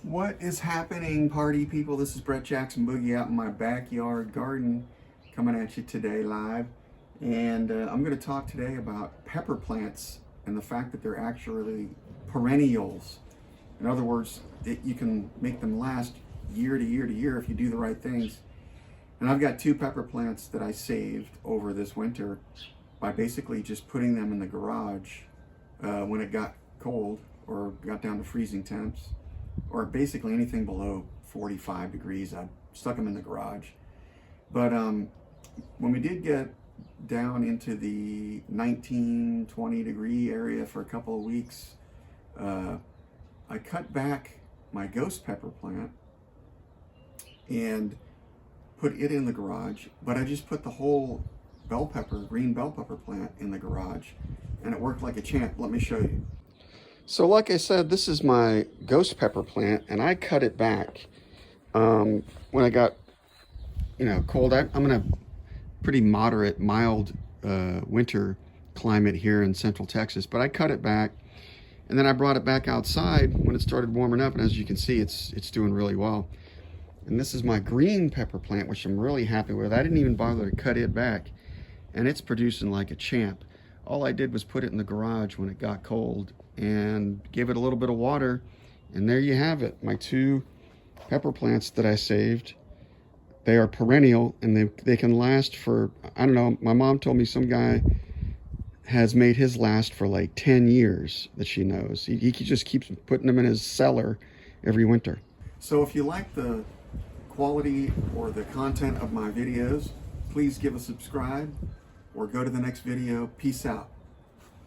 What is happening, party people? This is Brett Jackson Boogie out in my backyard garden coming at you today live. And I'm going to talk today about pepper plants and the fact that they're actually perennials. In other words, that you can make them last year to year to year if you do the right things. And I've got two pepper plants that I saved over this winter by basically just putting them in the garage when it got cold or got down to freezing temps, or basically anything below 45 degrees. I stuck them in the garage. But when we did get down into the 19, 20 degree area for a couple of weeks, I cut back my ghost pepper plant and put it in the garage, but I just put the whole green bell pepper plant in the garage, and it worked like a champ. Let me show you. So like I said, this is my ghost pepper plant, and I cut it back when I got, cold. I'm in a pretty moderate, mild winter climate here in Central Texas, but I cut it back, and then I brought it back outside when it started warming up, and as you can see, it's doing really well. And this is my green pepper plant, which I'm really happy with. I didn't even bother to cut it back, and it's producing like a champ. All I did was put it in the garage when it got cold and give it a little bit of water, and there you have it. My two pepper plants that I saved. They are perennial, and they can last for, I don't know, my mom told me some guy has made his last for like 10 years that she knows. He just keeps putting them in his cellar every winter. So if you like the quality or the content of my videos, please give a subscribe or go to the next video. Peace out.